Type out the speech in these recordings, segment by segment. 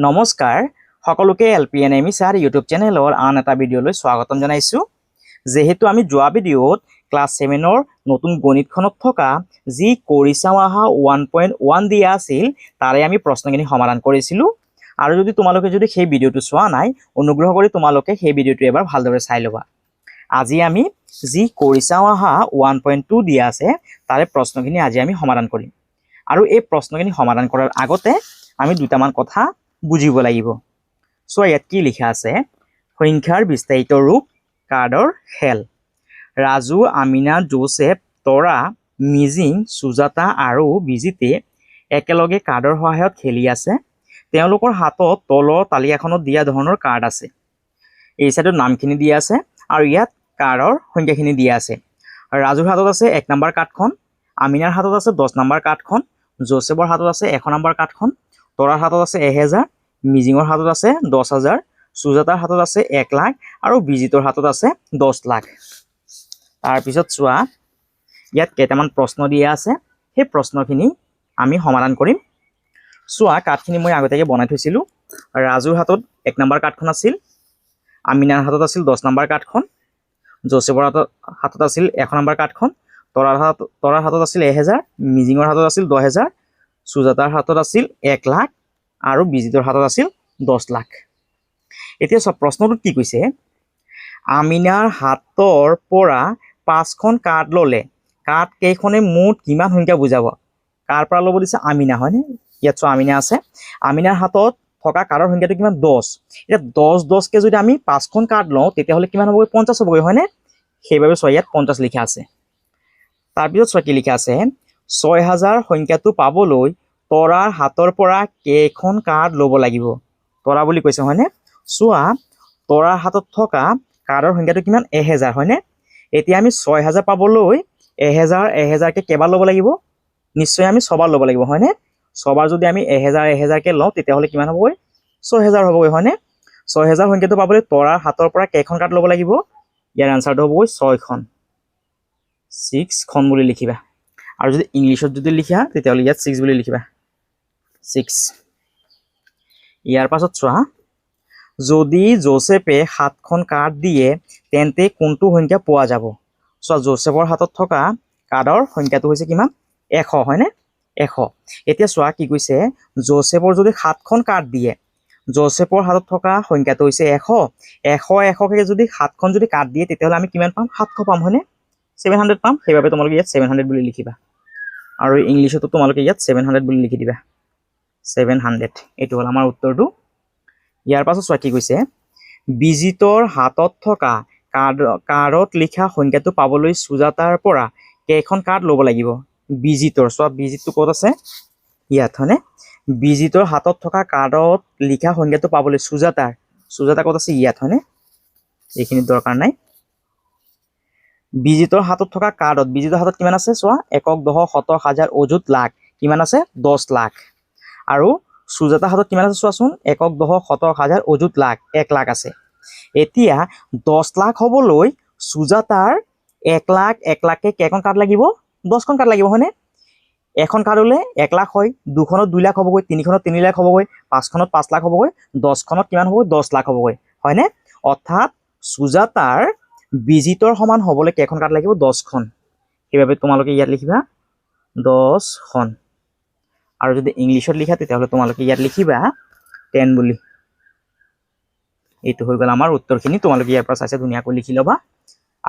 নমস্কাৰ সকলোকে এলপিএনএমি sir YouTube চেনেলৰ আন এটা ভিডিঅ'লৈ স্বাগতম জনাইছো। যেহেতু আমি যোৱা ভিডিঅ'ত ক্লাছ 7ৰ নতুন গণিতখনত থকা যি কৰি চাওঁ আহা 1.1 দিয়া আছিল তাৰে আমি প্ৰশ্নখিনি সমাধান কৰিছিলো। আৰু যদি তোমালোকে সেই ভিডিঅ'টো চোৱা নাই অনুগ্ৰহ কৰি তোমালোকে সেই ভিডিঅ'টো এবাৰ ভালদৰে চাই ল'বা। আজি আমি যি কৰি চাওঁ আহা 1.2 দিয়া আছে তাৰে প্ৰশ্নখিনি আজি আমি সমাধান কৰিম। আৰু এই প্ৰশ্নখিনি সমাধান কৰাৰ আগতে আমি দুটামান কথা বুজিব লাগিব। সো ইয়াত কি লিখা আছে, সংখ্যাৰ বিস্তাৰিত ৰূপ কাৰ্ডৰ খেল। ৰাজু, আমিনা, জোচেফ, তৰা, মিজিং, সুজাতা আৰু বিজিতে একেলগে কাৰ্ডৰ সহায়ত খেলি আছে। তেওঁলোকৰ হাতত তলৰ তালিকাখনত দিয়া ধৰণৰ কাৰ্ড আছে। এই চাইডত নামখিনি দিয়া আছে আৰু ইয়াত কাৰ্ডৰ সংখ্যাখিনি দিয়া আছে। ৰাজুৰ হাতত আছে 1 নম্বৰ কাৰ্ডখন, আমিনাৰ হাতত আছে 10 নম্বৰ কাৰ্ডখন, জোচেফৰ হাতত আছে 1 নম্বৰ কাৰ্ডখন, তৰাৰ হাতত আছে 1000, মিজিঙৰ হাতত আছে 10000, সুজাতাৰ হাতত আছে 1 লাখ আৰু বিজিতৰ হাতত আছে 10 লাখ। তাৰপিছত চোৱা ইয়াত কেইটামান প্ৰশ্ন দিয়া আছে, সেই প্ৰশ্নখিনি আমি সমাধান কৰিম। চোৱা কাৰ্ডখিনি মই আগতীয়াকৈ বনাই থৈছিলোঁ। ৰাজুৰ হাতত 1 নম্বৰ কাৰ্ডখন আছিল, আমিনাৰ হাতত আছিল 10 নম্বৰ কাৰ্ডখন, জোচেফৰ হাতত আছিল 1 নম্বৰ কাৰ্ডখন, তৰাৰ হাতত আছিল 1000, মিজিঙৰ হাতত আছিল 10000, সুজাতাৰ হাতত আছিল 1 লাখ আৰু বিজিতৰ হাতত আছিল 10 লাখ। এতিয়া চব প্ৰশ্নটোত কি কৈছে, আমিনাৰ হাতৰ পৰা 5খন কাৰ্ড ল'লে কাৰ্ড কেইখনে মুঠ কিমান সংখ্যা বুজাব। কাৰ পৰা ল'ব দিছে, আমিনা, হয়নে? ইয়াত চোৱা আমিনা আছে, আমিনাৰ হাতত থকা কাৰ্ডৰ সংখ্যাটো কিমান, 10। এতিয়া 10কে যদি আমি 5খন কাৰ্ড লওঁ তেতিয়াহ'লে কিমান হ'বগৈ, 50 হ'বগৈ, হয়নে? সেইবাবে চোৱা ইয়াত 50 লিখা আছে। তাৰপিছত চোৱা কি লিখা আছে, 6000 সংখ্যাটো পাবলৈ তৰাৰ হাতৰ পৰা কেইখন কাৰ্ড ল'ব লাগিব। তৰা বুলি কৈছে, হয়নে? চোৱা তৰাৰ হাতত থকা কাৰ্ডৰ সংখ্যাটো কিমান, 1000, হয়নে? এতিয়া আমি 6000 পাবলৈ 1000কে কেইবাৰ ল'ব লাগিব, নিশ্চয় আমি 6বাৰ ল'ব লাগিব, হয়নে? 6বাৰ যদি আমি 1000কে লওঁ তেতিয়াহ'লে কিমান হ'বগৈ, 6000 হ'বগৈ, হয়নে? 6000 সংখ্যাটো পাবলৈ তৰাৰ হাতৰ পৰা কেইখন কাৰ্ড ল'ব লাগিব, ইয়াৰ আনচাৰটো হ'বগৈ 6খন। 6খন বুলি লিখিবা। আৰু যদি ইংলিছত যদি লিখা তেতিয়াহ'লে ইয়াত 6 বুলি লিখিবা, 6। ইয়াৰ পাছত চোৱা, যদি জোচেফে 7খন কাৰ্ড দিয়ে তেন্তে কোনটো সংখ্যা পোৱা যাব। চোৱা জোচেফৰ হাতত থকা কাৰ্ডৰ সংখ্যাটো হৈছে কিমান, 100, হয়নে? 100। এতিয়া চোৱা কি কৈছে, জোচেফৰ যদি 7খন কাৰ্ড দিয়ে, জোচেফৰ হাতত থকা সংখ্যাটো হৈছে 100। 100কে যদি 7খন যদি কাৰ্ড দিয়ে তেতিয়াহ'লে আমি কিমান পাম, 700 পাম, হয়নে? 700 পাম। সেইবাবে তোমালোকে ইয়াত 700 বুলি লিখিবা। আৰু ইংলিছতো তোমালোকে ইয়াত 700 বুলি লিখি দিবা, 700। এইটো হ'ল আমাৰ উত্তৰটো। ইয়াৰ পাছত চোৱা কি কৈছে, বিজিতৰ হাতত থকা কাৰ্ডত লিখা সংখ্যাটো পাবলৈ সুজাতাৰ পৰা কেইখন কাৰ্ড ল'ব লাগিব। বিজিতৰ, চোৱা বিজিতটো ক'ত আছে, ইয়াত, হয়নে? বিজিতৰ হাতত থকা কাৰ্ডত লিখা সংখ্যাটো পাবলৈ সুজাতা ক'ত আছে, ইয়াত, হয়নে? এইখিনি দৰকাৰ নাই। বিজিতৰ হাতত থকা কাৰ্ডত, বিজিতৰ হাতত কিমান আছে, চোৱা 1, 10, 70, 1000, অযুত, লাখ, কিমান আছে, 10 লাখ। আৰু সুজাতাৰ হাতত কিমান আছে চোৱাচোন, 1, 10, 70, 1000, অযুত, লাখ, 1 লাখ আছে। এতিয়া 10 লাখ হ'বলৈ সুজাতাৰ 1 লাখকে কেইখন কাৰ্ড লাগিব, 10খন কাৰ্ড লাগিব, হয়নে? এখন কাৰ্ড হ'লে 1 লাখ হয়, 2খনত 2 লাখ হ'বগৈ, 3খনত 3 লাখ হ'বগৈ, 5খনত 5 লাখ হ'বগৈ, 10খনত কিমান হ'বগৈ, 10 লাখ হ'বগৈ, হয়নে? অৰ্থাৎ সুজাতাৰ বিজিতৰ সমান হ'বলৈ কেইখন কাৰ্ড লাগিব, 10খন। সেইবাবে তোমালোকে ইয়াত লিখিবা 10খন। আৰু যদি ইংলিছত লিখা তেতিয়াহ'লে তোমালোকে ইয়াত লিখিবা 10 বুলি। এইটো হৈ গ'ল আমাৰ উত্তৰখিনি। তোমালোকে ইয়াৰ পৰা চাইছে ধুনীয়াকৈ লিখি ল'বা।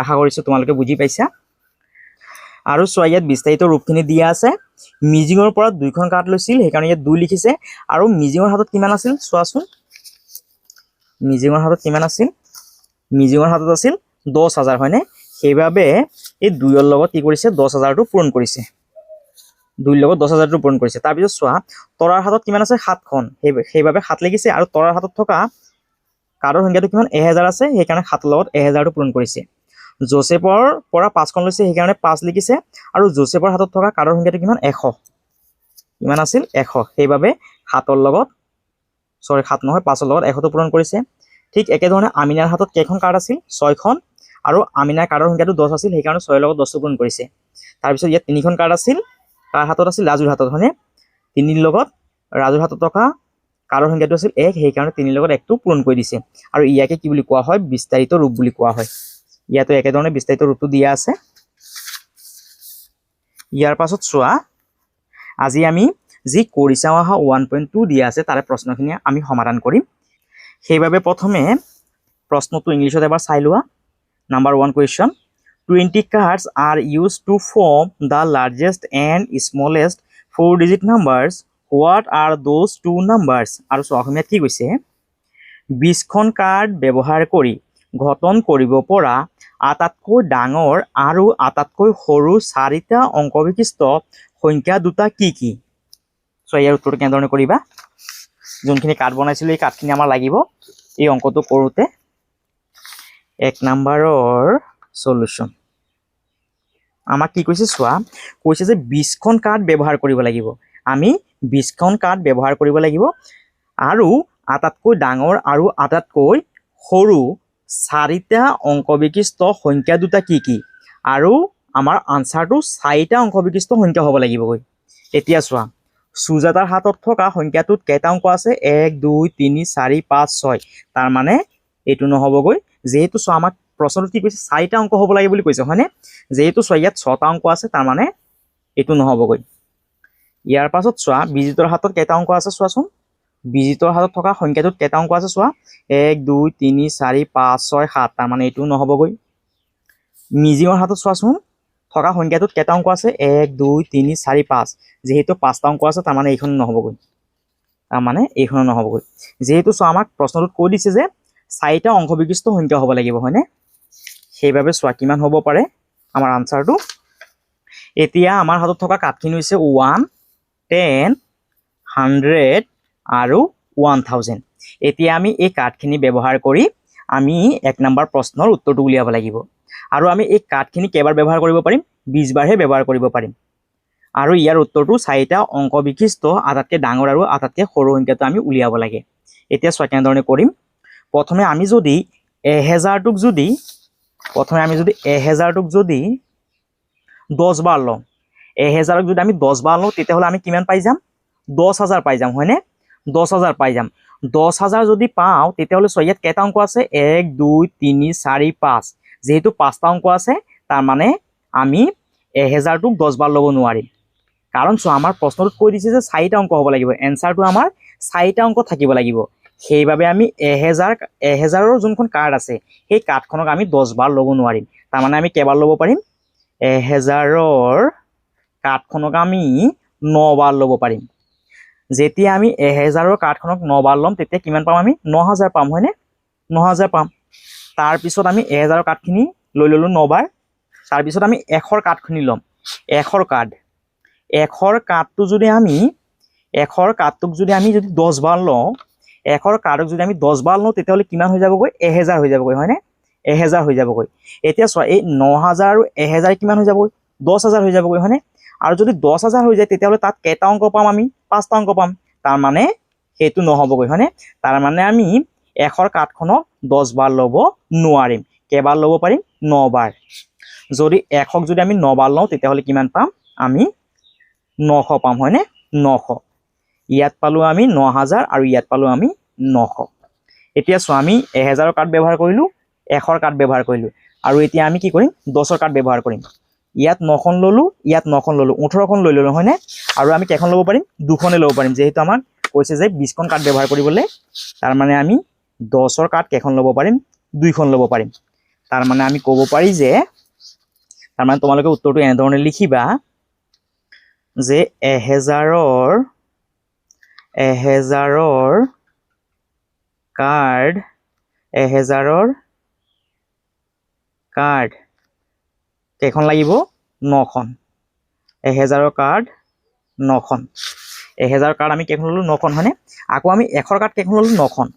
আশা কৰিছোঁ তোমালোকে বুজি পাইছা। আৰু চোৱা ইয়াত বিস্তাৰিত ৰূপখিনি দিয়া আছে। মিজিঙৰ পৰা 2খন কাৰ্ড লৈছিল, সেইকাৰণে ইয়াত 2 লিখিছে। আৰু মিজিঙৰ হাতত কিমান আছিল চোৱাচোন, মিজিঙৰ হাতত কিমান আছিল, মিজিঙৰ হাতত আছিল 10000, হয়নে? সেইবাবে এই 2ৰ লগত কি কৰিছে, 10000টো পূৰণ কৰিছে, 2ৰ লগত 10000টো পূৰণ কৰিছে। তাৰপিছত চোৱা তৰাৰ হাতত কিমান আছে, 7খন, সেইবাবে 7 লিখিছে। আৰু তৰাৰ হাতত থকা কাৰ্ডৰ সংখ্যাটো কিমান, 1000 আছে, সেইকাৰণে 7ৰ লগত 1000টো পূৰণ কৰিছে। জোচেফৰ পৰা 5খন লৈছে, সেইকাৰণে 5 লিখিছে। আৰু জোচেফৰ হাতত থকা কাৰ্ডৰ সংখ্যাটো কিমান, 100, কিমান আছিল, 100, সেইবাবে 7ৰ লগত 5ৰ লগত 100টো পূৰণ কৰিছে। ঠিক একেধৰণে আমিনাৰ হাতত কেইখন কাৰ্ড আছিল, 6খন, আৰু আমিনাৰ কাৰ্ডৰ সংখ্যাটো 10 আছিল, সেইকাৰণে 6ৰ লগত 10টো পূৰণ কৰিছে। তাৰপিছত ইয়াত 3খন কাৰ্ড আছিল, কাৰ হাতত আছিল, ৰাজুৰ হাতত, হয়নে? 3ৰ লগত ৰাজুৰ হাতত থকা কাৰ্ডৰ সংখ্যাটো আছিল 1 সেইকাৰণে 3 লগত 1টো পূৰণ কৰি দিছে আৰু ইয়াকে কি বুলি কোৱা হয় বিস্তাৰিত ৰূপ বুলি কোৱা হয় ইয়াতো একেধৰণে বিস্তাৰিত ৰূপটো দিয়া আছে ইয়াৰ পাছত চোৱা আজি আমি যি কৰি চাওঁ আহা 1.2 দিয়া আছে তাৰে প্ৰশ্নখিনি আমি সমাধান কৰিম সেইবাবে প্ৰথমে প্ৰশ্নটো ইংলিছত এবাৰ চাই লোৱা number 1 question 20 cards are used to form the largest and smallest 4-digit numbers what are those two numbers আৰু চোৱা অসমীয়াত কি কৈছে 20খন কাৰ্ড ব্যৱহাৰ কৰি গঠন কৰিব পৰা আটাইতকৈ ডাঙৰ আৰু আটাইতকৈ সৰু 4টা অংক বিশিষ্ট সংখ্যা দুটা কি কি সো ইয়াৰ উত্তৰটো কেনেধৰণে কৰিবা যোনখিনি কাৰ্ড বনাইছিলো এই কাৰ্ডখিনি আমাৰ লাগিব এই অংকটো কৰোতে 1 নম্বৰৰ সলিউশন আমাক কি কৈছে চোৱা কৈছে যে 20খন কাৰ্ড ব্যৱহাৰ কৰিব লাগিব আমি 20খন কাৰ্ড ব্যৱহাৰ কৰিব লাগিব আৰু আটাইতকৈ ডাঙৰ আৰু আটাইতকৈ সৰু 4টা অংক বিশিষ্ট সংখ্যা দুটা কি কি আৰু আমাৰ আনসাৰটো 4টা অংক বিশিষ্ট সংখ্যা হ'ব লাগিব গৈ এতিয়া চোৱা সুজাতাৰ হাতত থকা সংখ্যাটোত কেইটা অংক আছে 1 2 3 4 5 6 তাৰ মানে এটো নহবগৈ যেহেতু চোৱা আমাক প্ৰশ্নটো কি কৈছে 4টা অংক হ'ব লাগিব বুলি কৈছে হয়নে যেহেতু চোৱা ইয়াত 6টা অংক আছে তাৰ মানে এটো নহবগৈ ইয়াৰ পাছত চোৱা বিজিতৰ হাতত কেইটা অংক আছে চোৱাচোন বিজিতৰ হাতত থকা সংখ্যাটোত কেইটা অংক আছে চোৱা 1 2 3 4 5 6 7 তাৰ মানে এটো নহবগৈ মিজিঙৰ হাতত চোৱাচোন থকা সংখ্যাটোত কেইটা অংক আছে 1 2 3 4 5 যেহেতু 5টা অংক আছে তাৰ মানে এইখন নহবগৈ তাৰ মানে এইখন নহবগৈ যেহেতু চোৱা আমাক প্ৰশ্নটোত কৈ দিছে যে 4টা অংক বিশিষ্ট সংখ্যা হ'ব লাগিব হয়নে সেইবাবে চোৱা কিমান হ'ব পাৰে আমাৰ আনসাৰটো এতিয়া আমাৰ হাতত থকা কাৰ্ডখিনি হৈছে 1 10 100 আৰু 1000 এতিয়া আমি এই কাৰ্ডখিনি ব্যৱহাৰ কৰি আমি 1 নম্বৰ প্ৰশ্নৰ উত্তৰটো উলিয়াব লাগিব আৰু আমি এই কাৰ্ডখিনি কেইবাৰ ব্যৱহাৰ কৰিব পাৰিম 20 বাৰহে ব্যৱহাৰ কৰিব পাৰিম আৰু ইয়াৰ উত্তৰটো 4টা অংক বিশিষ্ট আটাইতকৈ ডাঙৰ আৰু আটাইতকৈ সৰু সংখ্যাটো আমি উলিয়াব লাগে এতিয়া চোৱা কেনেধৰণে কৰিম প্ৰথমে আমি যদি 1000 টোক যদি 10 বাৰ লওঁ 1000ক যদি আমি 10 বাৰ লওঁ তেতিয়াহ'লে আমি কিমান পাই যাম 10000 পাই যাম হয়নে 10000 পাই যাম 10000 যদি পাওঁ তেতিয়াহ'লে চোৱা ইয়াত কেইটা অংক আছে 1 2 3 4 5 যেহেতু 5টা অংক আছে তাৰ মানে আমি 1000 টোক 10 বাৰ ল'ব নোৱাৰিম কাৰণ চোৱা আমাৰ প্ৰশ্নটোত কৈ দিছে যে 4টা অংক হ'ব লাগিব এনসাৰটো আমাৰ 4টা অংক থাকিব লাগিব সেইবাবে আমি 1000ৰ যোনখন কাৰ্ড আছে সেই কাৰ্ডখনক আমি 10 বাৰ ল'ব নোৱাৰিম তাৰ মানে আমি কেইবাৰ ল'ব পাৰিম 1000ৰ কাৰ্ডখনক আমি 9 বাৰ ল'ব পাৰিম যেতিয়া আমি 1000ৰ কাৰ্ডখনক 9 বাৰ ল'ম তেতিয়া কিমান পাম আমি 9000 পাম হয়নে 9000 পাম তাৰ পিছত আমি 1000ৰ কাৰ্ডখিনি লৈ ললো 9 বাৰ তাৰ পিছত আমি 100ৰ কাৰ্ডখিনি ল'ম 100ৰ কাৰ্ডটো যদি আমি 100ৰ কাৰ্ডটোক যদি আমি যদি 10 বাৰ লওঁ 100ৰ কাৰ্ডক যদি আমি 10 বাৰ লওঁ তেতিয়াহ'লে কিমান হৈ যাবগৈ 1000 হৈ যাবগৈ হয়নে 1000 হৈ যাবগৈ এতিয়া চোৱা এই 9000 আৰু 1000 কিমান হৈ যাবগৈ 10000 হৈ যাবগৈ হয়নে আৰু যদি 10000 হৈ যায় তেতিয়াহ'লে তাত কেইটা অংক পাম আমি 5টা অংক পাম তাৰ মানে হেতু নহবগৈ হয়নে তাৰ মানে আমি 100ৰ কাৰ্ডখনক 10 বাৰ ল'ব নোৱাৰিম কেইবাৰ ল'ব পাৰিম 9 বাৰ যদি 100ক যদি আমি 9 বাৰ লওঁ তেতিয়াহ'লে কিমান পাম আমি 900 পাম হয়নে 900 ইয়াত পালো আমি 9000 আৰু ইয়াত পালো আমি 900 এতিয়া চোৱা আমি 1000ৰ কাৰ্ড ব্যৱহাৰ কৰিলো 100ৰ কাৰ্ড ব্যৱহাৰ কৰিলো আৰু এতিয়া আমি কি কৰিম 10ৰ কাৰ্ড ব্যৱহাৰ কৰিম ইয়াত 9খন ললো ইয়াত 9খন ললো 18খন লৈ ললো হয়নে আৰু আমি কেইখন ল'ব পাৰিম দুখনে ল'ব পাৰিম যেহেতু আমাক কৈছে যে 20খন কাৰ্ড ব্যৱহাৰ কৰিবলৈ তাৰ মানে আমি 10ৰ কাৰ্ড কেইখন ল'ব পাৰিম দুইখন ল'ব পাৰিম তাৰ মানে আমি ক'ব পাৰি যে তাৰ মানে তোমালোকে উত্তৰটো এনেধৰণে লিখিবা যে 1000ৰ কাৰ্ড কেইখন লাগিব 9খন 1000ৰ কাৰ্ড 9খন 1000ৰ কাৰ্ড আমি কেইখন ললো 9খন হয়নে আকৌ আমি 100ৰ কাৰ্ড কেইখন ললো 9খন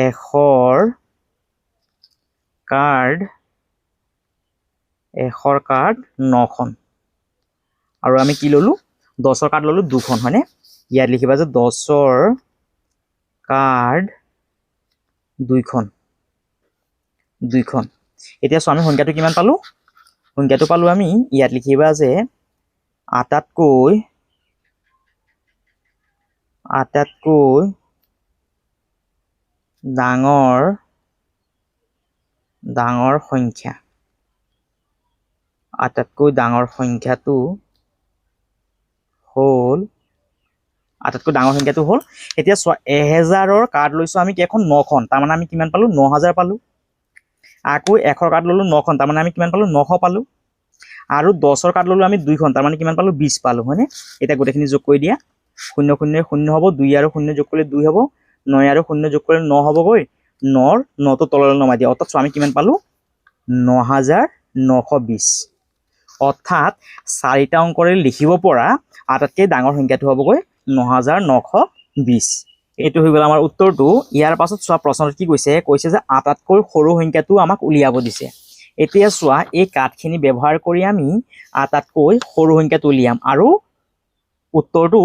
100ৰ কাৰ্ড 9খন আৰু আমি কি ললো 10ৰ কাৰ্ড ললো দুখন হয়নে ইয়াত লিখিবা যে 10ৰ কাৰ্ড দুইখন এতিয়া চোৱা আমি সংখ্যাটো কিমান পালো সংখ্যাটো পালো আমি ইয়াত লিখিবা যে আটাইতকৈ ডাঙৰ সংখ্যা আটাইতকৈ ডাঙৰ সংখ্যাটো হ'ল এতিয়া চোৱা 1000ৰ কাৰ্ড লৈছো আমি কেইখন 9খন তাৰমানে আমি কিমান পালো 9000 পালো আকৌ 100ৰ কাৰ্ড ললো 9খন তাৰমানে আমি কিমান পালো 900 পালো আৰু 10ৰ কাৰ্ড ললো আমি 2খন তাৰমানে কিমান পালো 20 পালো হয়নে এটা গোটেইখিনি যোগ কৰি দিয়া 0 0 0 হ'ব 2 আৰু 0 যোগ কৰিলে 2 হ'ব 9 আৰু 0 যোগ কৰিলে 9 হ'বগৈ 9 9 তো তললৈ নমাই দিয়া অৰ্থাৎ আমি কিমান পালো 9920 অৰ্থাৎ 4টা অংকৰে লিখিব পৰা আটাইতকৈ ডাঙৰ সংখ্যাটো হ'বগৈ 9920 এইটো হৈ গ'ল আমাৰ উত্তৰটো ইয়াৰ পাছত চোৱা প্ৰশ্নত কি কৈছে যে আটাইতকৈ সৰু সংখ্যাটো আমাক উলিয়াব দিছে এতিয়া চোৱা এই কাৰ্ডখিনি ব্যৱহাৰ কৰি আমি আটাইতকৈ সৰু সংখ্যাটো উলিয়াম আৰু উত্তৰটো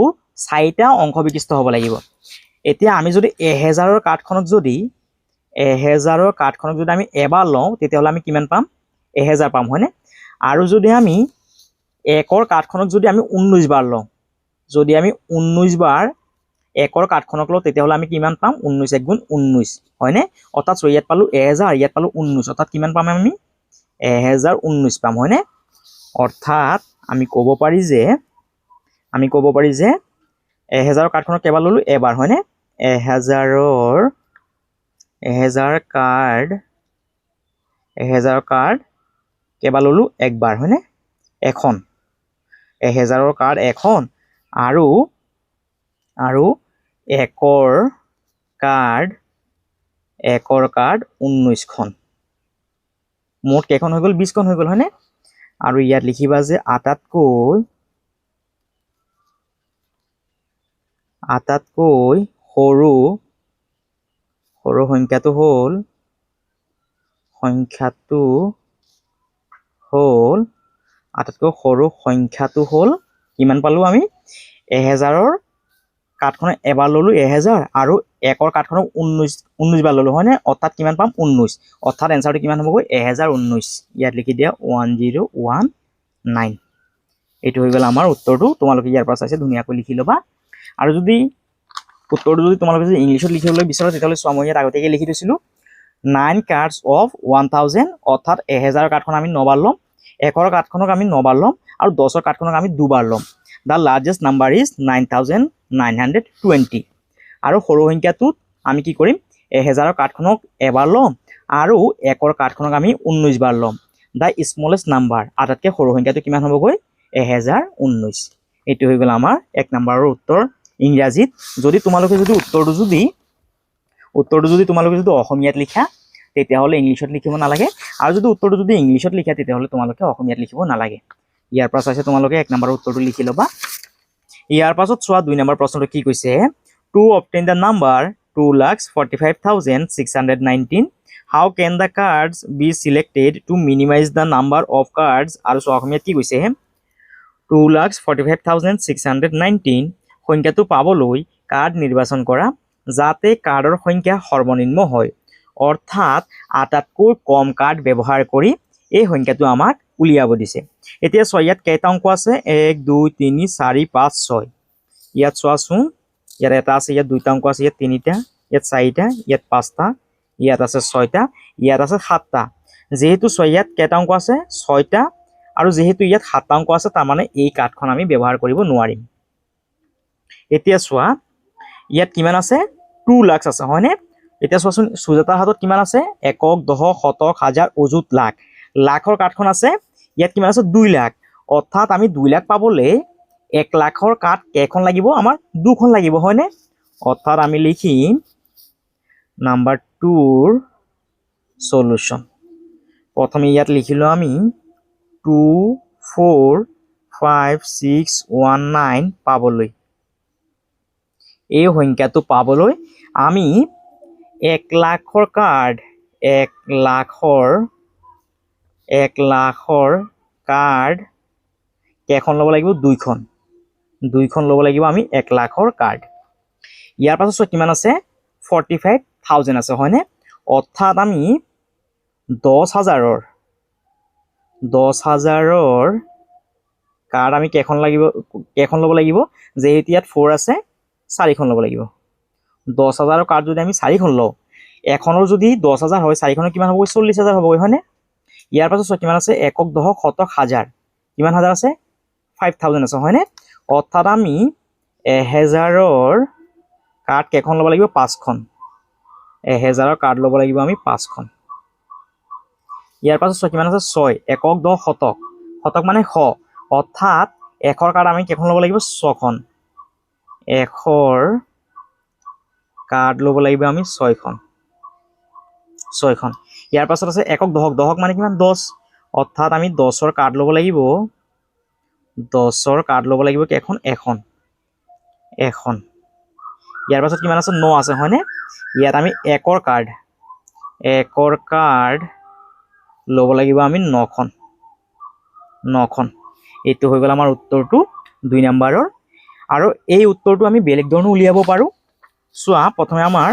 4টা অংক বিশিষ্ট হ'ব লাগিব এতিয়া আমি যদি 1000ৰ কাৰ্ডখনক যদি আমি এবাৰ লওঁ তেতিয়াহ'লে আমি কিমান পাম 1000 পাম হয়নে আৰু যদি আমি 1ৰ কাৰ্ডখনক যদি আমি 19 বাৰ লওঁ যদি আমি 19 বাৰ 1ৰ কাৰ্ডখনক লওঁ তেতিয়াহ'লে আমি কিমান পাম 19 × 19 হয়নে অৰ্থাৎ ইয়াত পালো 1000 ইয়াত পালো 19 অৰ্থাৎ কিমান পাম আমি 1019 পাম হয়নে অৰ্থাৎ আমি ক'ব পাৰি যে 1000ৰ কাৰ্ডখনক কেইবাৰ ললো এবাৰ হয়নে 1000 কাৰ্ড কেইবাৰ ললো একবাৰ হয়নে এখন 1000ৰ কাৰ্ড এখন আৰু 1ৰ কাৰ্ড 19খন মুঠ কেইখন হৈ গ'ল 20খন হৈ গ'ল হয়নে আৰু ইয়াত লিখিবা যে আটাইতকৈ সৰু সংখ্যাটো হ'ল আটাইতকৈ সৰু সংখ্যাটো হ'ল কিমান পালো আমি 1000ৰ কাৰ্ডখন এবাৰ ললো 1000 আৰু 1ৰ কাৰ্ডখন 19 বাৰ ললো হয়নে অৰ্থাৎ কিমান পাম 19 অৰ্থাৎ এনসাৰটো কিমান হ'বগৈ 1019 ইয়াত লিখি দিয়া 1019 এইটো হৈ গ'ল আমাৰ উত্তৰটো তোমালোকে ইয়াৰ পৰা চাইছে ধুনীয়াকৈ লিখি ল'বা আৰু যদি উত্তৰটো যদি তোমালোকে যদি ইংলিছত লিখিবলৈ বিচাৰা তেতিয়াহ'লে চোৱা মই ইয়াত আগতীয়াকৈ লিখি থৈছিলো 9 কাৰ্ডছ অফ 1000 অৰ্থাৎ 1000ৰ কাৰ্ডখন আমি 9 বাৰ ল'ম 1ৰ কাৰ্ডখনক আমি 9 বাৰ ল'ম আৰু 10ৰ কাৰ্ডখনক আমি 2 বাৰ ল'ম The largest number is 9920 আৰু সৰু সংখ্যাটোত আমি কি কৰিম 1000ৰ কাৰ্ডখনক এবাৰ ল'ম আৰু 1ৰ কাৰ্ডখনক আমি 19 বাৰ ল'ম The smallest number আটাইতকৈ সৰু সংখ্যাটো কিমান হ'বগৈ 1019 এইটো হৈ গ'ল আমাৰ 1 নম্বৰৰ উত্তৰ ইংৰাজীত যদি তোমালোকে যদি উত্তৰটো যদি তোমালোকে যদি অসমীয়াত লিখা তেতিয়াহ'লে ইংলিছত লিখিব নালাগে আৰু যদি উত্তৰটো যদি ইংলিছত লিখা তেতিয়াহ'লে তোমালোকে অসমীয়াত লিখিব নালাগে ইয়াৰ পৰা চাইছে তোমালোকে 1 নম্বৰৰ উত্তৰটো লিখি ল'বা ইয়াৰ পাছত চোৱা 2 নম্বৰ প্ৰশ্নটো কি কৈছে to obtain the number 2,45,619 how can the cards be selected to minimize the number of cards আৰু চোৱা অসমীয়াত কি কৈছে 2,45,619 সংখ্যাটো পাবলৈ কাৰ্ড নিৰ্বাচন কৰা যাতে কাৰ্ডৰ সংখ্যা সৰ্বনিম্ন হয় অৰ্থাৎ আটাইতকৈ কম কাৰ্ড ব্যৱহাৰ কৰি এই সংখ্যাটো আমাক উলিয়াব দিছে এতিয়া চোৱা ইয়াত কেইটা অংক আছে 1 2 3 4 5 6 ইয়াত চোৱাচোন ইয়াত এটা আছে ইয়াত দুইটা অংক আছে ইয়াত তিনিটা ইয়াত চাৰিটা ইয়াত পাঁচটা ইয়াত আছে ছয়টা ইয়াত আছে সাতটা যেহেতু চোৱা ইয়াত কেইটা অংক আছে ছয়টা আৰু যেহেতু ইয়াত সাতটা অংক আছে তাৰ মানে এই কাৰ্ডখন আমি ব্যৱহাৰ কৰিব নোৱাৰিম এতিয়া চোৱা ইয়াত কিমান আছে 2 লাখ আছে হয়নে এতিয়া চোৱাচোন সুজাতাৰ হাতত কিমান আছে একক দশক শতক হাজাৰ অযুত লাখ লাখৰ কাৰ্ডখন আছে ইয়াত কিমান আছে 2 লাখ অৰ্থাৎ আমি 2 লাখ পাবলৈ 1 লাখৰ কাৰ্ড কেইখন লাগিব আমাৰ 2খন লাগিব হয়নে অৰ্থাৎ আমি লিখিম নাম্বাৰ 2ৰ সলিউশন প্ৰথমে ইয়াত লিখিলো আমি 245,619 পাবলৈ এই সংখ্যাটো পাবলৈ আমি 1 লাখৰ কাৰ্ড 1 লাখৰ কাৰ্ড কেইখন ল'ব লাগিব 2খন ল'ব লাগিব আমি 1 লাখৰ কাৰ্ড ইয়াৰ পাছত কিমান আছে 45,000 আছে হয়নে অৰ্থাৎ আমি 10,000ৰ কাৰ্ড আমি কেইখন ল'ব লাগিব যেহেতু ইয়াত 4 আছে 4খন ল'ব লাগিব 10,000ৰ কাৰ্ড যদি আমি 4খন লওঁ এখনৰ যদি 10,000 হয় 4খনৰ কিমান হ'ব 40,000 হ'ব হয়নে ইয়াৰ পাছত কিমান আছে একক দশক শতক হাজাৰ কিমান হাজাৰ আছে 5000 আছে হয়নে অৰ্থাৎ আমি 1000ৰ কাৰ্ড কেইখন ল'ব লাগিব 5খন 1000ৰ কাৰ্ড ল'ব লাগিব আমি 5খন ইয়াৰ পাছত কিমান আছে 6 একক দশক শতক শতক মানে 100 অৰ্থাৎ 100ৰ কাৰ্ড আমি কেইখন ল'ব লাগিব 6খন 100ৰ কাৰ্ড ল'ব লাগিব আমি 6খন ইয়াৰ পাছত আছে একক দশক দশক মানে কিমান 10 অৰ্থাৎ আমি 10ৰ কাৰ্ড ল'ব লাগিব 10ৰ কাৰ্ড ল'ব লাগিব কেইখন এখন ইয়াৰ পাছত কিমান আছে 9 আছে হয়নে ইয়াত আমি 1ৰ কাৰ্ড ল'ব লাগিব আমি 9খন এইটো হৈ গ'ল আমাৰ উত্তৰটো 2 নম্বৰৰ আৰু এই উত্তৰটো আমি বেলেগ ধৰণে উলিয়াব পাৰোঁ চোৱা প্ৰথমে আমাৰ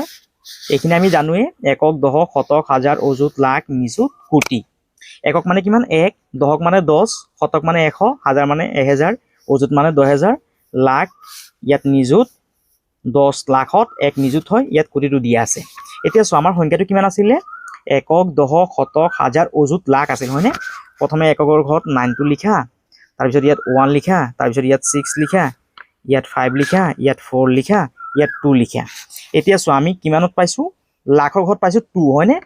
এইখিনি আমি জানোৱে একক দশক শতক হাজাৰ অযুত লাখ নিযুত কোটি একক মানে কিমান 1 দশক মানে 10 শতক মানে 100 হাজাৰ মানে 1000 অযুত মানে 10000 লাখ ইয়াত নিযুত 10 লাখত 1 নিযুত হয় ইয়াত কোটিটো দিয়া আছে এতিয়া চোৱা আমাৰ সংখ্যাটো কিমান আছিলে একক দশক শতক হাজাৰ অযুত লাখ আছিল হয়নে প্ৰথমে এককৰ ঘৰত 9 টো লিখা তাৰপিছত ইয়াত 1 লিখা তাৰপিছত ইয়াত 6 লিখা ইয়াত 5 লিখা ইয়াত 4 লিখা ইয়াত 2 লিখা এতিয়া চোৱা আমি কিমানত পাইছো লাখৰ ঘৰত পাইছো 2 হয়নে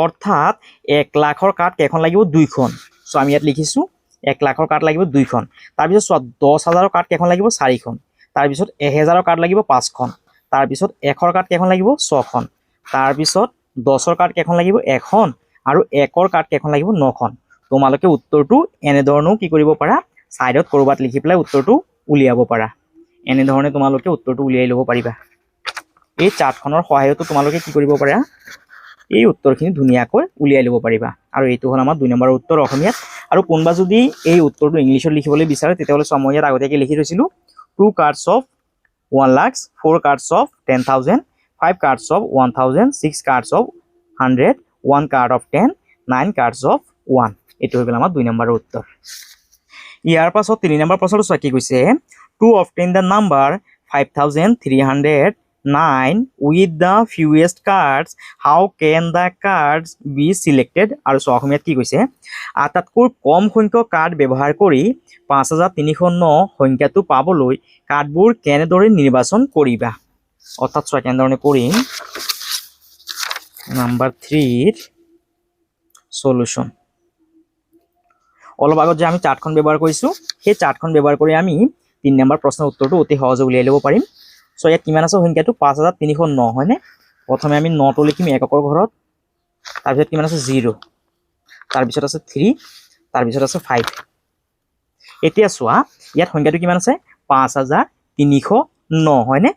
অৰ্থাৎ 1 লাখৰ কাৰ্ড কেইখন লাগিব 2খন সো আমি ইয়াত লিখিছো 1 লাখৰ কাৰ্ড লাগিব 2খন তাৰপিছত চোৱা 10,000ৰ কাৰ্ড কেইখন লাগিব 4খন তাৰপিছত 1000ৰ কাৰ্ড লাগিব 5খন তাৰপিছত 100ৰ কাৰ্ড কেইখন লাগিব 6খন তাৰপিছত 10ৰ কাৰ্ড কেইখন লাগিব 1খন আৰু 1ৰ কাৰ্ড কেইখন লাগিব 9খন তোমালোকে উত্তৰটো এনে ধৰণেও কি কৰিব পাৰা সাইডত কৰবাত লিখি পেলাই উত্তৰটো উলিয়াব পাৰা এনে ধৰণে তোমালোকে উত্তৰটো উলিয়াই ল'ব পাৰিবা এই চাৰ্টখনৰ সহায়তো তোমালোকে কি কৰিব পাৰা এই উত্তৰখিনি ধুনীয়াকৈ উলিয়াই ল'ব পাৰিবা আৰু এইটো হ'ল আমাৰ 2 নম্বৰৰ উত্তৰ অসমীয়াত আৰু কোনবা যদি এই উত্তৰটো ইংলিছত লিখিবলৈ বিচাৰে তেতিয়াহ'লে মই ইয়াত আগতীয়াকৈ লিখি থৈছিলো 2 cards of 1 lakhs 4 cards of 10,000 5 cards of 1,000 6 cards of 100 1 card of 10 9 cards of 1 এইটো হৈ গ'ল আমাৰ 2 নম্বৰৰ উত্তৰ ইয়াৰ পাছত 3 নম্বৰ প্ৰশ্নটো চোৱা কি কৈছে to obtain the number 5309 with the fewest cards how can the cards be selected আৰু চোৱা অসমীয়াত কি কৈছে আটাইতকৈ কম সংখ্যক কাৰ্ড ব্যৱহাৰ কৰি 5309 সংখ্যাটো পাবলৈ কাৰ্ডবোৰ কেনেদৰে নিৰ্বাচন কৰিবা অৰ্থাৎ চোৱা কেনেদৰে কৰিম নাম্বাৰ 3 সলিউশন অলপ আগত যে আমি চাৰ্টখন ব্যৱহাৰ কৰিছো সেই চাৰ্টখন ব্যৱহাৰ কৰি আমি 3 নম্বৰ প্ৰশ্নৰ উত্তৰটো অতি সহজে উলিয়াই ল'ব পাৰিম সো ইয়াত কিমান আছে সংখ্যাটো 5309 হয়নে প্ৰথমে আমি 9 টো লিখিম এককৰ ঘৰত তাৰপিছত কিমান আছে 0 তাৰপিছত আছে 3 তাৰপিছত আছে 5 এতিয়া চোৱা ইয়াত সংখ্যাটো কিমান আছে 5309 হয়নে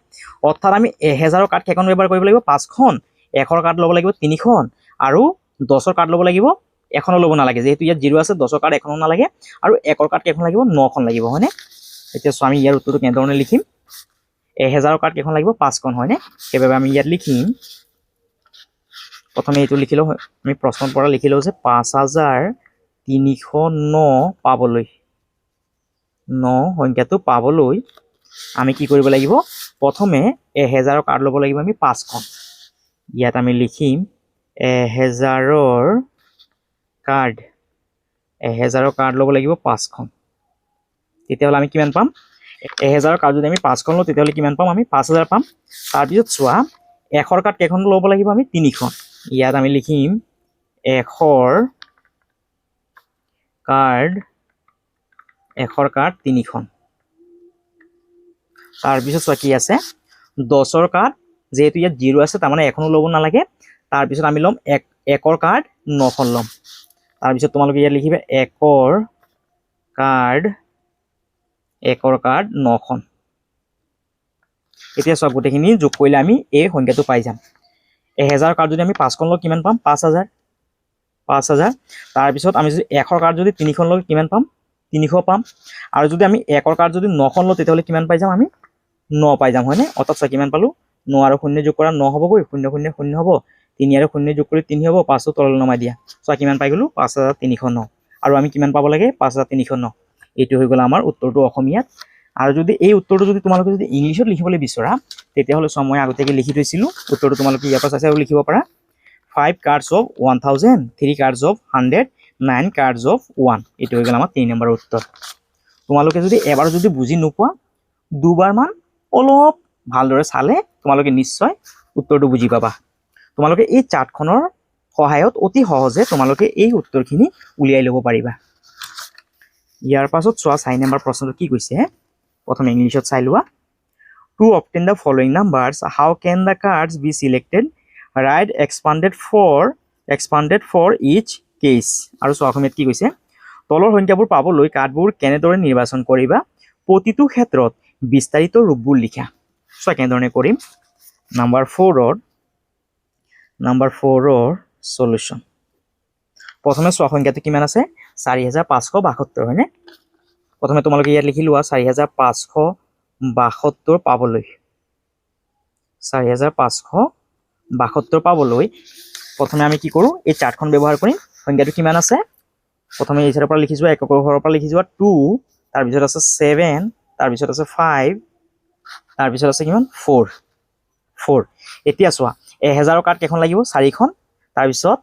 অৰ্থাৎ আমি 1000ৰ কাৰ্ড কেইখন ব্যৱহাৰ কৰিব লাগিব 5খন 100ৰ কাৰ্ড ল'ব লাগিব 3খন আৰু 10ৰ কাৰ্ড ল'ব লাগিব এখনো ল'ব নালাগে যেহেতু ইয়াত 0 আছে 10ৰ কাৰ্ড এখনো নালাগে আৰু 1ৰ কাৰ্ড কেইখন লাগিব 9খন লাগিব হয়নে এতিয়া চোৱা আমি ইয়াৰ উত্তৰটো কেনেধৰণে লিখিম 1000ৰ কাৰ্ড কেইখন লাগিব 5খন হয়নে সেইবাবে আমি ইয়াত লিখিম প্ৰথমে এইটো লিখিলো আমি প্ৰশ্নৰ পৰা লিখিলো যে 5309 পাবলৈ 9 সংখ্যাটো পাবলৈ আমি কি কৰিব লাগিব প্ৰথমে 1000ৰ কাৰ্ড ল'ব লাগিব আমি 5খন ইয়াত আমি লিখিম 1000ৰ কাৰ্ড ল'ব লাগিব 5খন তেতিয়াহ'লে আমি কিমান পাম 1000ৰ কাৰ্ড যদি আমি 5খন লওঁ তেতিয়াহ'লে কিমান পাম আমি 5000 পাম তাৰপিছত চোৱা 100ৰ কাৰ্ড কেইখন ল'ব লাগিব আমি 3খন ইয়াত আমি লিখিম 100ৰ কাৰ্ড 3খন তাৰপিছত চোৱা কি আছে 10ৰ কাৰ্ড যেহেতু ইয়াত 0 আছে তাৰ মানে এখনো ল'ব নালাগে তাৰপিছত আমি ল'ম 1ৰ কাৰ্ড 9খন ল'ম তাৰপিছত তোমালোকে ইয়াত লিখিবা 1ৰ কাৰ্ড 9খন এতিয়া চোৱা গোটেইখিনি যোগ কৰিলে আমি এই সংখ্যাটো পাই যাম 1000ৰ কাৰ্ড যদি আমি 5খন লওঁ কিমান পাম 5000 তাৰপিছত আমি যদি 100ৰ কাৰ্ড যদি 3খন লওঁ কিমান পাম 300 পাম আৰু যদি আমি 1ৰ কাৰ্ড যদি 9খন লওঁ তেতিয়াহ'লে কিমান পাই যাম আমি 9 পাই যাম হয়নে অৰ্থাৎ চোৱা কিমান পালো 9 আৰু 0 যোগ কৰা 9 হ'বগৈ 0 0 0 হ'ব 3 আৰু 0 যোগ কৰি 3 হ'ব 5 তললৈ নমাই দিয়া চোৱা কিমান পাই গলো 5309 আৰু আমি কিমান পাব লাগে 5309 এইটো হৈ গ'ল আমাৰ উত্তৰটো অসমীয়াত আৰু যদি এই উত্তৰটো যদি তোমালোকে যদি ইংলিছত লিখিবলৈ বিচৰা তেতিয়াহ'লে চোৱা মই আগতীয়াকৈ লিখি থৈছিলো উত্তৰটো তোমালোকে ইয়াৰ পৰা চাই লিখিব পাৰা 5 cards of 1000, 3 cards of 100, 9 cards of 1। এইটো হৈ গ'ল আমাৰ 3 নম্বৰৰ উত্তৰ। তোমালোকে যদি এবাৰ যদি বুজি নোপোৱা দুবাৰমান অলপ ভালদৰে চালে তোমালোকে নিশ্চয় উত্তৰটো বুজি পাবা। তোমালোকে এই চাৰ্টখনৰ সহায়ত অতি সহজে তোমালোকে এই উত্তৰখিনি উলিয়াই ল'ব পাৰিবা। ইয়াৰ পাছত চোৱা 4 নম্বৰ প্ৰশ্নটো কি কৈছে। প্ৰথমে ইংলিছত চাই লোৱা। To obtain the following numbers, how can the cards be selected? Write expanded for each case. আৰু চোৱা অসমীয়াত কি কৈছে। তলৰ সংখ্যাবোৰ পাবলৈ কাৰ্ডবোৰ কেনেদৰে নিৰ্বাচন কৰিবা, প্ৰতিটো ক্ষেত্ৰত বিস্তাৰিত ৰূপবোৰ লিখা। চোৱা কেনেধৰণে কৰিম। নাম্বাৰ 4ৰ সলিউশন। প্ৰথমে চোৱা সংখ্যাটো কিমান আছে 4572 হয়নে। প্ৰথমে তোমালোকে ইয়াত লিখি লোৱা 4572 পাবলৈ 4572 পাবলৈ প্ৰথমে আমি কি কৰোঁ, এই চাৰ্টখন ব্যৱহাৰ কৰিম। সংখ্যাটো কিমান আছে প্ৰথমে এই চাইডৰ পৰা লিখি যোৱা, একৰ ঘৰৰ পৰা লিখি যোৱা 2, তাৰপিছত আছে 7, তাৰপিছত আছে 5, তাৰপিছত আছে কিমান 4। এতিয়া চোৱা 1000ৰ কাৰ্ড কেইখন লাগিব 4খন, তাৰপিছত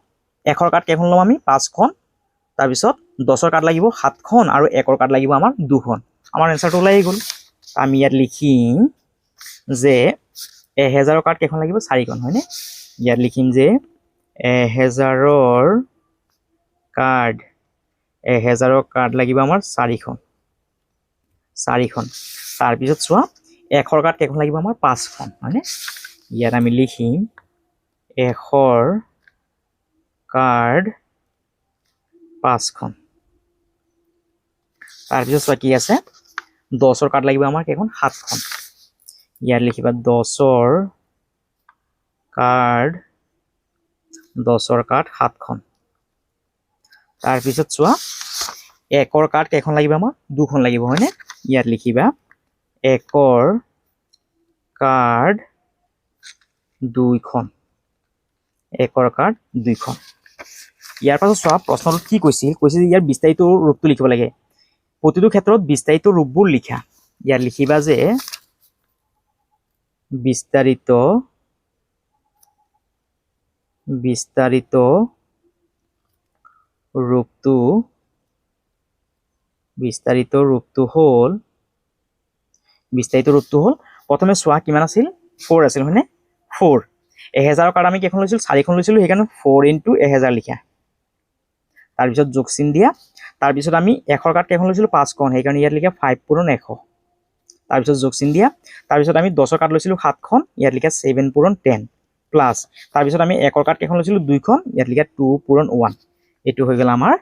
100ৰ কাৰ্ড কেইখন ল'ম আমি 5খন, তাৰপিছত 10ৰ কাৰ্ড লাগিব 7খন আৰু 1ৰ কাৰ্ড লাগিব আমাৰ 2খন। আমাৰ এনচাৰটো ওলাই গ'ল। আমি ইয়াত লিখিম যে 1000ৰ কাৰ্ড কেইখন লাগিব 4খন হয়নে। ইয়াত লিখিম যে 1000ৰ কাৰ্ড লাগিব আমাৰ 4খন। তাৰপিছত চোৱা 100ৰ কাৰ্ড কেইখন লাগিব আমাৰ 5খন হয়নে। ইয়াত আমি লিখিম 100ৰ কাৰ্ড 5খন। তাৰপিছত চোৱা কি আছে 10ৰ কাৰ্ড লাগিব আমাৰ কেইখন 7খন। ইয়াত লিখিবা 10ৰ কাৰ্ড 7খন। তাৰপিছত চোৱা 1ৰ কাৰ্ড কেইখন লাগিব আমাৰ 2খন লাগিব হয়নে। ইয়াত লিখিবা 1ৰ কাৰ্ড 2খন। ইয়াৰ পাছত চোৱা প্ৰশ্নটো কি কৈছে যে ইয়াৰ বিস্তাৰিত ৰূপটো লিখিব লাগে। প্ৰতিটো ক্ষেত্ৰত বিস্তাৰিত ৰূপবোৰ লিখা। ইয়াত লিখিবা যে বিস্তাৰিত ৰূপটো হ'ল প্ৰথমে চোৱা কিমান আছিল 4 আছিল হয়নে। 4 1000ৰ কাৰ্ড আমি কেইখন লৈছিলোঁ 4খন লৈছিলোঁ, সেইকাৰণে 4 × 1000 লিখা। তাৰপিছত যোগ চিন দিয়া। তাৰপিছত আমি 100ৰ কাৰ্ড কেইখন লৈছিলোঁ 5খন, সেইকাৰণে ইয়াত লিখা 5 × 100। তাৰপিছত যোগ চিন দিয়া। তাৰপিছত আমি 10ৰ কাৰ্ড লৈছিলোঁ 7খন, ইয়াত লিখা 7 × 10 প্লাছ। তাৰপিছত আমি 1ৰ কাৰ্ড কেইখন লৈছিলোঁ 2খন, ইয়াত লিখা 2 × 1। এইটো হৈ গ'ল আমাৰ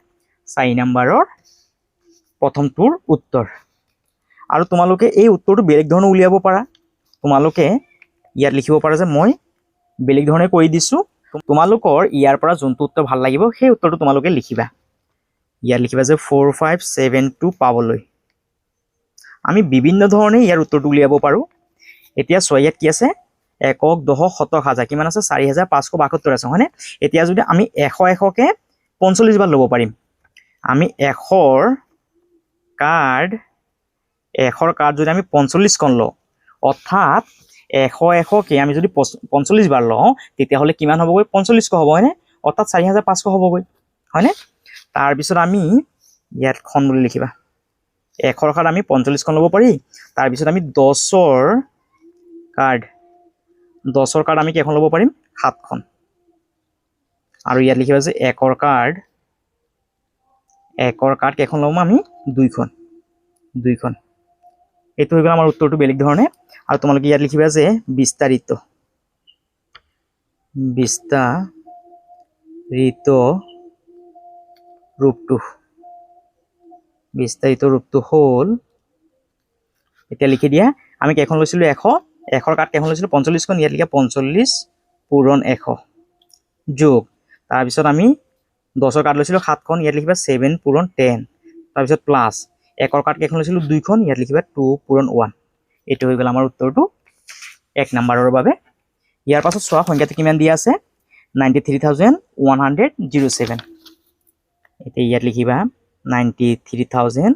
4 নম্বৰৰ প্ৰথমটোৰ উত্তৰ। আৰু তোমালোকে এই উত্তৰটো বেলেগ ধৰণে উলিয়াব পাৰা। তোমালোকে ইয়াত লিখিব পাৰা যে মই বেলেগ ধৰণে কৰি দিছোঁ। তোমালোকৰ ইয়াৰ পৰা যোনটো উত্তৰ ভাল লাগিব সেই উত্তৰটো তোমালোকে লিখিবা। ইয়াত লিখিবা যে 4572 পাবলৈ আমি বিভিন্ন ধৰণে ইয়াৰ উত্তৰটো উলিয়াব পাৰোঁ। এতিয়া চোৱা ইয়াত কি আছে 1ক 10ক 100ক 1000 কিমান আছে 4572 আছে হয়নে। এতিয়া যদি আমি 100কে 45 বাৰ ল'ব পাৰিম। আমি 100ৰ কাৰ্ড যদি আমি 45খন লওঁ, অৰ্থাৎ 100কে আমি যদি 45 বাৰ লওঁ তেতিয়াহ'লে কিমান হ'বগৈ 45শ হ'ব হয়নে, অৰ্থাৎ 4500 হ'বগৈ হয়নে। তাৰপিছত আমি ইয়াত খন বুলি লিখিবা 100ৰ কাৰ্ড আমি 45খন ল'ব পাৰি। তাৰপিছত আমি 10ৰ কাৰ্ড আমি কেইখন ল'ব পাৰিম 7খন। আৰু ইয়াত লিখিবা যে 1ৰ কাৰ্ড কেইখন ল'ম আমি 2খন। এইটো হৈ গ'ল আমাৰ উত্তৰটো বেলেগ ধৰণে। আৰু তোমালোকে ইয়াত লিখিবা যে বিস্তাৰিত ৰূপটো হ'ল এতিয়া লিখি দিয়া আমি কেইখন লৈছিলোঁ 100ৰ কাৰ্ড কেইখন লৈছিলোঁ 45খন, ইয়াত লিখা 45 × 100 যোগ। তাৰপিছত আমি 10ৰ কাৰ্ড লৈছিলোঁ 7খন, ইয়াত লিখিবা 7 × 10 তাৰপিছত প্লাছ 1ৰ কাৰ্ড কেইখন লৈছিলোঁ 2খন, ইয়াত লিখিবা 2 × 1। এইটো হৈ গ'ল আমাৰ উত্তৰটো 1 নম্বৰৰ বাবে। ইয়াৰ পাছত চোৱা সংখ্যাটো কিমান দিয়া আছে 93,107। এতিয়া ইয়াত লিখিবা 93,107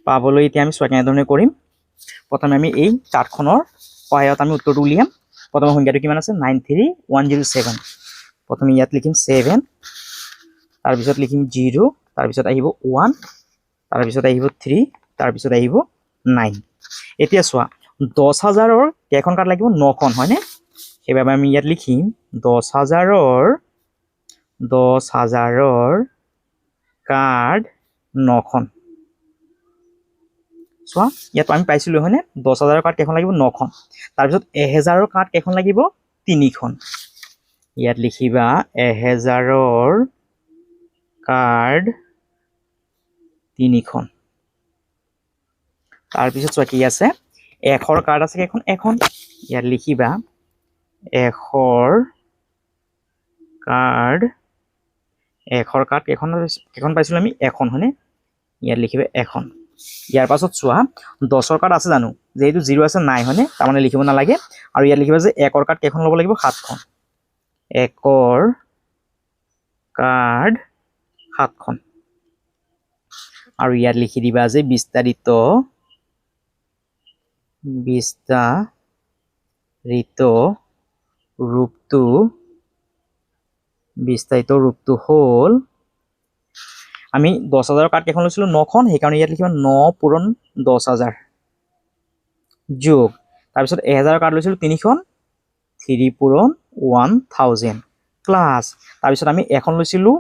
পাবলৈ এতিয়া আমি চোৱা কেনেধৰণে কৰিম। প্ৰথমে আমি এই চাৰ্টখনৰ সহায়ত আমি উত্তৰটো উলিয়াম প্ৰথমে সংখ্যাটো কিমান আছে 93107 প্ৰথমে ইয়াত লিখিম 7 তাৰ পিছত লিখিম 0 তাৰ পিছত আহিব 1 তাৰ পিছত আহিব 3 তাৰ পিছত আহিব 9 এতিয়া চোৱা 10000ৰ কেইখন কাৰ্ড লাগিব 9খন হয়নে সেইবাবে আমি ইয়াত লিখিম 10000ৰ কাৰ্ড 9খন চোৱা ইয়াত আমি পাইছিলো হয়নে 10000ৰ কাৰ্ড কেইখন লাগিব 9খন তাৰ পিছত 1000ৰ কাৰ্ড কেইখন লাগিব 3খন ইয়াত লিখিবা 1000ৰ কাৰ্ড 3খন তাৰ পিছত চোৱা কি আছে 100ৰ কাৰ্ড আছে কেইখন এখন ইয়াত লিখিবা 100ৰ কাৰ্ড কেইখন পাইছিলো আমি এখন হয়নে ইয়াত লিখিবা এখন ইয়াৰ পাছত চোৱা 10ৰ কাৰ্ড আছে জানো যেহেতু 0 আছে নাই হয়নে তাৰমানে লিখিব নালাগে আৰু ইয়াত লিখিবা যে 1ৰ কাৰ্ড কেইখন ল'ব লাগিব 7খন 1ৰ কাৰ্ড 7খন আৰু ইয়াত লিখি দিবা যে বিস্তাৰিত ৰূপটো হ'ল আমি 10000ৰ কাৰ্ড কেইখন লৈছিলো 9খন সেইকাৰণে ইয়াত লিখিবা 9 পূৰণ 10000 যোগ তাৰপিছত 1000ৰ কাৰ্ড লৈছিলো 3খন 3 পূৰণ 1000 প্লাছ তাৰপিছত আমি এখন লৈছিলো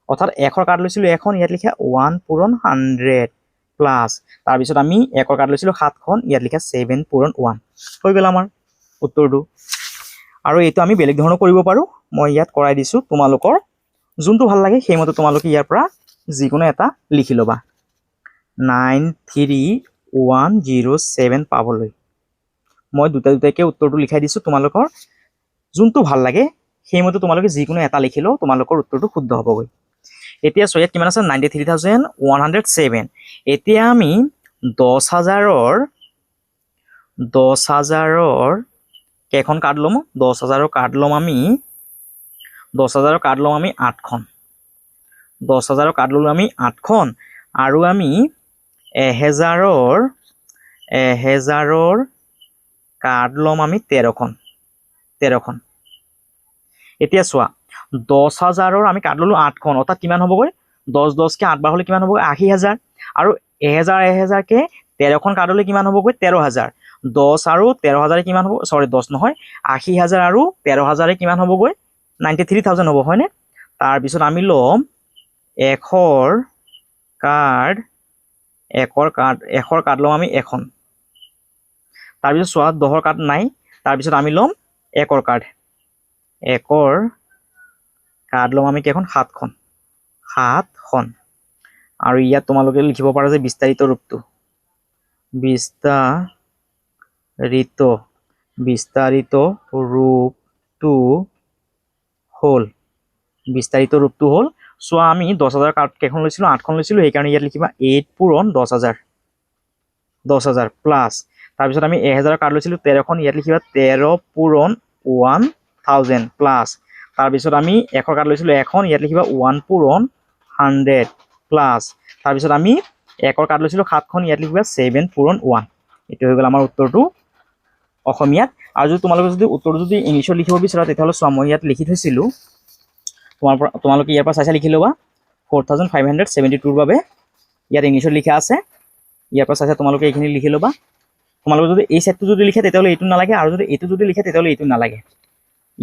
অৰ্থাৎ 100ৰ কাৰ্ড লৈছিলো এখন ইয়াত লিখা 1 পূৰণ 100 প্লাছ তাৰপিছত আমি 1ৰ কাৰ্ড লৈছিলো 7খন ইয়াত লিখা 7 পূৰণ 1 হৈ গ'ল আমাৰ উত্তৰটো আৰু এইটো আমি বেলেগ ধৰণৰ কৰিব পাৰো মই ইয়াত কৰাই দিছো তোমালোকৰ যোনটো ভাল লাগে সেইমতে তোমালোকে ইয়াৰ পৰা যিকোনো এটা লিখি লবা 93107 পাবলৈ মই দুটাকে উত্তৰটো লিখাই দিছো তোমালোকৰ যোনটো ভাল লাগে সেইমতে তোমালোকে যিকোনো এটা লিখিলো তোমালোকৰ উত্তৰটো শুদ্ধ হ'বগৈ এতিয়া চোৱা ইয়াত কিমান আছে 93107 এতিয়া আমি 10000ৰ কেইখন কাৰ্ড ল'ম 10000ৰ কাৰ্ড ল'ম আমি 8খন 10000ৰ কাৰ্ড ল'লো আমি 8খন আৰু আমি 1000ৰ কাৰ্ড ল'ম আমি 13খন এতিয়া চোৱা 10000ৰ আমি কাৰ্ড ল'লো 8খন অৰ্থাৎ কিমান হ'বগৈ 10 কে 8 বাৰ হ'লে কিমান হ'বগৈ 80000 আৰু 1000 কে 13খন কাৰ্ড হ'লে কিমান হ'বগৈ 13000 10 আৰু 13000 কিমান হ'ব সৰি 10 নহয় 80000 আৰু 13000 কিমান হ'বগৈ 93000 হ'ব হয়নে তাৰ পিছত আমি ল'ম 100ৰ কাৰ্ড ল'ম আমি এখন তাৰ পিছত চোৱা 10ৰ কাৰ্ড নাই তাৰ পিছত আমি ল'ম 1ৰ কাৰ্ড ল'ম আমি কেইখন 7খন আৰু ইয়াত তোমালোকে লিখিব পাৰা যে বিস্তাৰিত ৰূপটো হ'ল চোৱা আমি 10000 কাৰ্ড কেইখন লৈছিলো 8খন লৈছিলো সেইকাৰণে ইয়াত লিখিবা 8 পূৰণ 10000 প্লাছ তাৰপিছত আমি 1000 কাৰ্ড লৈছিলো 13খন ইয়াত লিখিবা 13 পূৰণ 1000 প্লাছ তাৰপিছত আমি 100 কাৰ্ড লৈছিলো এখন ইয়াত লিখিবা 1 পূৰণ 100 প্লাছ তাৰপিছত আমি 1ৰ কাৰ্ড লৈছিলো 7খন ইয়াত লিখিবা 7 পূৰণ 1 এইটো হৈ গ'ল আমাৰ উত্তৰটো অসমীয়াত আৰু যদি তোমালোকে যদি উত্তৰটো যদি ইংলিছত লিখিব বিচাৰা তেতিয়াহ'লে চোৱা মই ইয়াত লিখি থৈছিলো তোমালোকে ইয়াৰ পৰা চাই লিখি ল'বা 4572ৰ বাবে ইয়াত ইংলিছত লিখা আছে ইয়াৰ পৰা চাই তোমালোকে এইখিনি লিখি ল'বা তোমালোকে যদি এই সেটটো যদি লিখে তেতিয়াহ'লে এইটো নালাগে আৰু যদি এইটো যদি লিখে তেতিয়াহ'লে এইটো নালাগে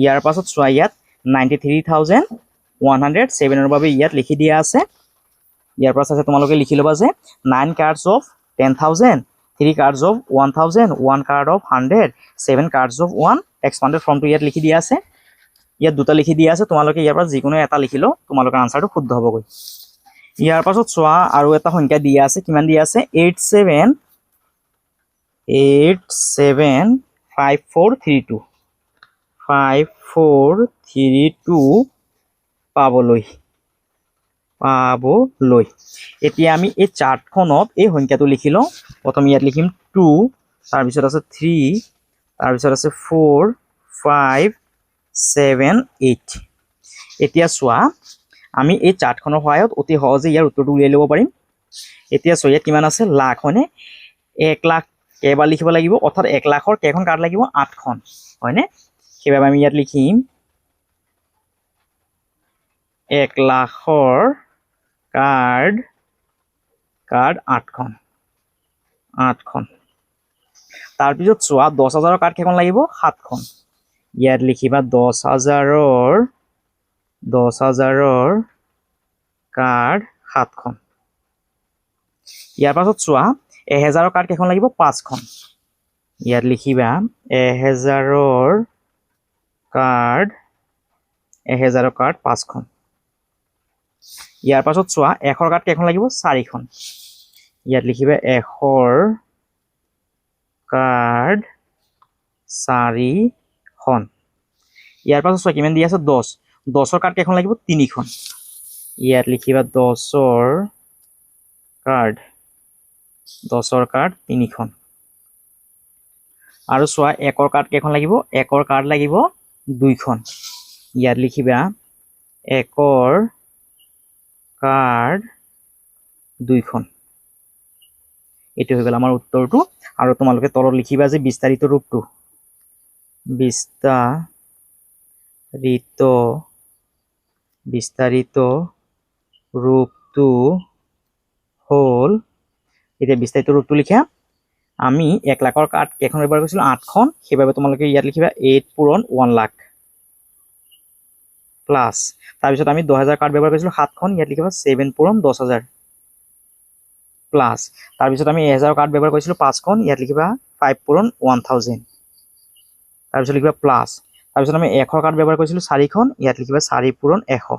ইয়াৰ পাছত চোৱা ইয়াত 93107ৰ বাবে ইয়াত লিখি দিয়া আছে ইয়াৰ পৰা চাই তোমালোকে লিখি ল'বা যে 9 cards of 10000 3 cards of 1000 1 card of 100 7 cards of 1 expanded from to ইয়াত লিখি দিয়া আছে ইয়াত দুটা লিখি দিয়া আছে তোমালোকে ইয়াৰ পৰা যিকোনো এটা লিখিলো তোমালোকৰ আনসাৰটো শুদ্ধ হ'বগৈ ইয়াৰ পাছত চোৱা আৰু এটা সংখ্যা দিয়া আছে কিমান দিয়া আছে 875432 পাবলৈ এতিয়া আমি এই চাৰ্টখনত এই সংখ্যাটো লিখি লওঁ প্ৰথমে ইয়াত লিখিম 2 তাৰ পিছত আছে 3 তাৰ পিছত আছে 4 5 7 8 এতিয়া চোৱা আমি এই চাৰ্টখনৰ সহায়ত অতি সহজে ইয়াৰ উত্তৰটো উলিয়াই ল'ব পাৰিম এতিয়া চোৱা ইয়াত কিমান আছে লাখ হয়নে 1 লাখ কেইবাৰ লিখিব লাগিব অৰ্থাৎ 1 লাখৰ কেইখন কাৰ্ড লাগিব 8খন হয়নে সেইবাবে আমি ইয়াত লিখিম 1 লাখৰ কাৰ্ড 8খন তাৰপিছত চোৱা 10,000ৰ কাৰ্ড কেইখন লাগিব 7খন ইয়াত লিখিবা 10,000ৰ কাৰ্ড 7খন ইয়াৰ পাছত চোৱা 1,000ৰ কাৰ্ড কেইখন লাগিব 5খন ইয়াত লিখিবা 1,000ৰ কাৰ্ড 5খন ইয়াৰ পাছত চোৱা 100ৰ কাৰ্ড কেইখন লাগিব 4খন ইয়াত লিখিবা 100ৰ কাৰ্ড 4খন ইয়াৰ পাছত চোৱা কিমান দি আছে 10ৰ কাৰ্ড কেইখন লাগিব 3খন ইয়াত লিখিবা 10ৰ কাৰ্ড 3খন আৰু চোৱা 1ৰ কাৰ্ড কেইখন লাগিব 1ৰ কাৰ্ড লাগিব 2খন ইয়াত লিখিবা 1ৰ কাৰ্ড 2খন এইটো হৈ গ'ল আমাৰ উত্তৰটো আৰু তোমালোকে তলত লিখিবা যে বিস্তাৰিত ৰূপটো বিস্তাৰিত ৰূপটো হ'ল এতিয়া বিস্তাৰিত ৰূপটো লিখা আমি 1 লাখৰ কাৰ্ড কেইখন ব্যৱহাৰ কৰিছিলোঁ 8খন সেইবাবে তোমালোকে ইয়াত লিখিবা 8 পূৰণ 1 লাখ প্লাছ তাৰপিছত আমি 10,000 কাৰ্ড ব্যৱহাৰ কৰিছিলোঁ 7খন ইয়াত লিখিবা 7 পূৰণ 10,000 প্লাছ তাৰপিছত আমি 1,000 কাৰ্ড ব্যৱহাৰ কৰিছিলোঁ 5খন ইয়াত লিখিবা 5 পূৰণ 1,000 তাৰপিছত লিখিবা প্লাছ তাৰপিছত আমি 100 কাৰ্ড ব্যৱহাৰ কৰিছিলোঁ 4খন ইয়াত লিখিবা 4 পূৰণ 100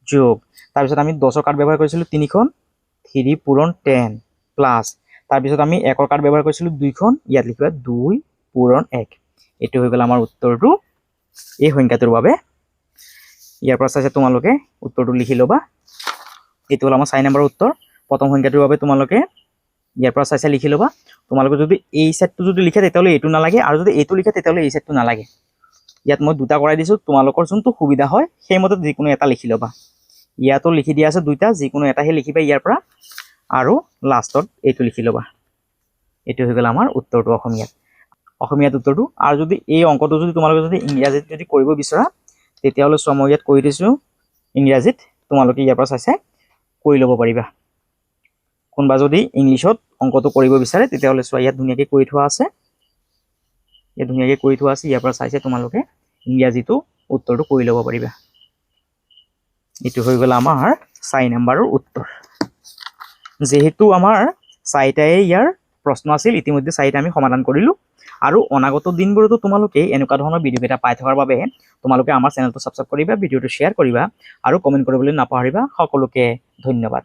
যোগ তাৰপিছত আমি 10ৰ কাৰ্ড ব্যৱহাৰ কৰিছিলোঁ 3খন 3 পূৰণ 10 প্লাছ তাৰপিছত আমি 1ৰ কাৰ্ড ব্যৱহাৰ কৰিছিলোঁ 2খন ইয়াত লিখিবা 2 পূৰণ 1 এইটো হৈ গ'ল আমাৰ উত্তৰটো এই সংখ্যাটোৰ বাবে ইয়াৰ পৰা চাইছে তোমালোকে উত্তৰটো লিখি ল'বা এইটো হ'ল আমাৰ 4 নম্বৰৰ উত্তৰ প্ৰথম সংখ্যাটোৰ বাবে তোমালোকে ইয়াৰ পৰা চাইছে লিখি ল'বা তোমালোকে যদি এই সেটটো যদি লিখে তেতিয়াহ'লে এইটো নালাগে আৰু যদি এইটো লিখে তেতিয়াহ'লে এই সেটটো নালাগে ইয়াত মই দুটা কৰাই দিছোঁ তোমালোকৰ যোনটো সুবিধা হয় সেইমতে যিকোনো এটা লিখি ল'বা ইয়াতো লিখি দিয়া আছে দুইটা যিকোনো এটাহে লিখিবা ইয়াৰ পৰা আৰু লাষ্টত এইটো লিখি ল'বা এইটো হৈ গ'ল আমাৰ উত্তৰটো অসমীয়াত উত্তৰটো আৰু যদি এই অংকটো যদি তোমালোকে যদি ইংৰাজীত যদি কৰিব বিচৰা তেতিয়াহ'লে চোৱা মই ইয়াত কৰি দিছোঁ ইংৰাজীত তোমালোকে ইয়াৰ পৰা চাইছে কৰি ল'ব পাৰিবা কোনোবা যদি ইংলিছত অংকটো কৰিব বিচাৰে তেতিয়াহ'লে চোৱা ইয়াত ধুনীয়াকৈ কৰি থোৱা আছে ইয়াৰ পৰা চাইছে তোমালোকে ইংৰাজীটো উত্তৰটো কৰি ল'ব পাৰিবা এইটো হৈ গ'ল আমাৰ 4 নম্বৰৰ উত্তৰ যেহেতু আমাৰ 4টাই ইয়াৰ প্ৰশ্ন আছিল ইতিমধ্যে 4টা আমি সমাধান কৰিলোঁ আৰু অনাগত দিনবোৰতো তোমালোকে এনেকুৱা ধৰণৰ ভিডিঅ' কেইটা পাই থকাৰ বাবে তোমালোকে আমাৰ চেনেলটো ছাবস্ক্ৰাইব কৰিবা ভিডিঅ'টো শ্বেয়াৰ কৰিবা আৰু কমেণ্ট কৰিবলৈ নাপাহৰিবা সকলোকে ধন্যবাদ